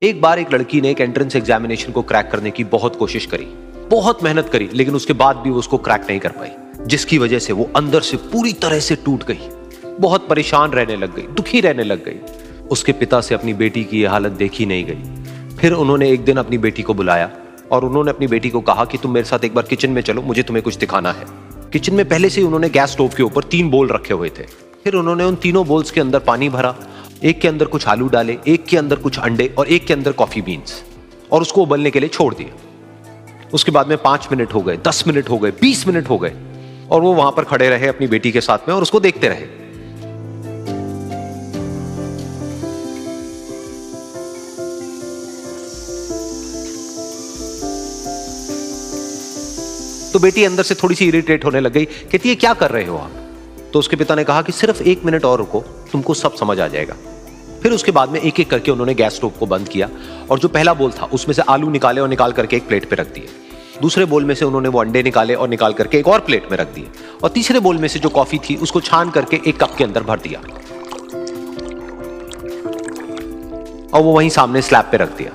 एक बार एक लड़की ने एक एंट्रेंस एग्जामिनेशन को क्रैक करने की बहुत कोशिश करी, बहुत मेहनत करी, लेकिन उसके बाद भी वो उसको क्रैक नहीं कर पाई, जिसकी वजह से वो अंदर से पूरी तरह से टूट गई, बहुत परेशान रहने लग गई, दुखी रहने लग गई। उसके पिता से अपनी बेटी की यह हालत देखी नहीं गई। फिर उन्होंने एक दिन अपनी बेटी को बुलाया और उन्होंने अपनी बेटी को कहा कि तुम मेरे साथ एक बार किचन में चलो, मुझे तुम्हें कुछ दिखाना है। किचन में पहले से ही उन्होंने गैस स्टोव के ऊपर 3 बोल रखे हुए थे। फिर उन्होंने उन तीनों बोल्स के अंदर पानी भरा, एक के अंदर कुछ आलू डाले, एक के अंदर कुछ अंडे और एक के अंदर कॉफी बीन्स, और उसको उबलने के लिए छोड़ दिया। उसके बाद में 5 मिनट हो गए, 10 मिनट हो गए, 20 मिनट हो गए, और वो वहां पर खड़े रहे अपनी बेटी के साथ में और उसको देखते रहे। तो बेटी अंदर से थोड़ी सी इरिटेट होने लग गई, कहती है क्या कर रहे हो आप? तो उसके पिता ने कहा कि सिर्फ 1 मिनट और रुको, तुमको सब समझ आ जाएगा। फिर उसके बाद में एक एक करके उन्होंने गैस स्टोव को बंद किया और जो पहला बोल था उसमें से आलू निकाले और निकाल करके एक प्लेट पे रख दिए। दूसरे बोल में से उन्होंने वो अंडे निकाले और निकाल करके एक और प्लेट में रख दिए, और तीसरे बोल में से जो कॉफी थी उसको छान करके एक कप के अंदर भर दिया और वो वहीं सामने स्लैब पे रख दिया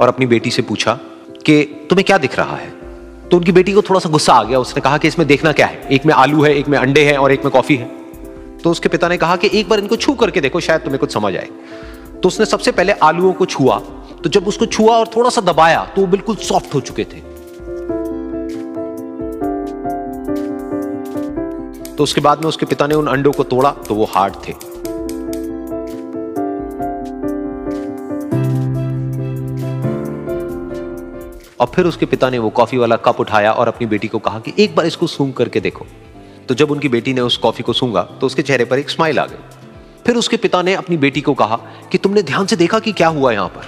और अपनी बेटी से पूछा कि तुम्हें क्या दिख रहा है? तो उनकी बेटी को थोड़ा सा गुस्सा आ गया। उसने कहा कि इसमें देखना क्या है, एक में आलू है, एक में अंडे हैं और एक में कॉफी है। तो उसके पिता ने कहा कि एक बार इनको छू करके देखो, शायद तुम्हें कुछ समझ आए। तो उसने सबसे पहले आलूओं को छुआ, तो जब उसको छुआ और थोड़ा सा दबाया तो वो बिल्कुल सॉफ्ट हो चुके थे। तो उसके बाद में उसके पिता ने उन अंडों को तोड़ा तो वो हार्ड थे। और फिर उसके पिता ने वो कॉफी वाला कप उठाया और अपनी बेटी को कहा कि एक बार इसको सूंघ करके देखो। तो जब उनकी बेटी ने उस कॉफी को सूंघा तो उसके चेहरे पर एक स्माइल आ गई। फिर उसके पिता ने अपनी बेटी को कहा कि तुमने ध्यान से देखा कि क्या हुआ यहां पर?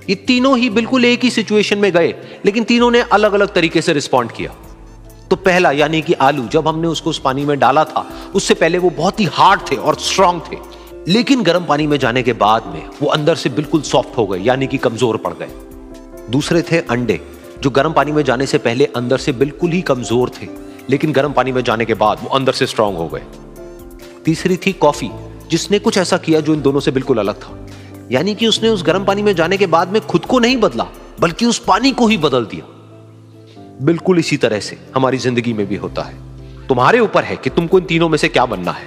ये तीनों ही बिल्कुल एक ही सिचुएशन में गए, लेकिन तीनों ने अलग अलग तरीके से रिस्पॉन्ड किया। तो पहला यानी कि आलू, जब हमने उसको उस पानी में डाला था उससे पहले वो बहुत ही हार्ड थे और स्ट्रांग थे, लेकिन गर्म पानी में जाने के बाद में वो अंदर से बिल्कुल सॉफ्ट हो गए, यानी कि कमजोर पड़ गए। दूसरे थे अंडे, जो गर्म पानी में जाने से पहले अंदर से बिल्कुल ही कमजोर थे, लेकिन गर्म पानी में जाने के बाद वो अंदर से स्ट्रांग हो गए। तीसरी थी कॉफी, जिसने कुछ ऐसा किया जो इन दोनों से बिल्कुल अलग था, यानी कि उसने उस गर्म पानी में जाने के बाद में खुद को नहीं बदला, बल्कि उस पानी को ही बदल दिया। बिल्कुल इसी तरह से हमारी जिंदगी में भी होता है। तुम्हारे ऊपर है कि तुमको इन तीनों में से क्या बनना है।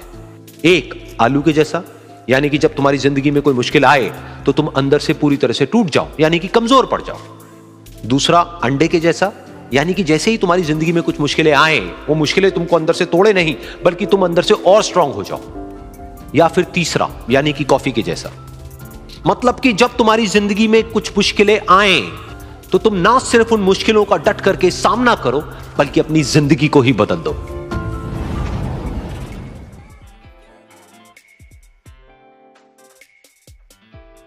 एक, आलू के जैसा, यानी कि जब तुम्हारी जिंदगी में कोई मुश्किल आए तो तुम अंदर से पूरी तरह से टूट जाओ, यानी कि कमजोर पड़ जाओ। दूसरा, अंडे के जैसा, यानी कि जैसे ही तुम्हारी जिंदगी में कुछ मुश्किलें आए, वो मुश्किलें तुमको अंदर से तोड़े नहीं, बल्कि तुम अंदर से और स्ट्रांग हो जाओ। या फिर तीसरा, यानी कि कॉफी के जैसा, मतलब कि जब तुम्हारी जिंदगी में कुछ मुश्किलें आए तो तुम ना सिर्फ उन मुश्किलों का डट करके सामना करो, बल्कि अपनी जिंदगी को ही बदल दो।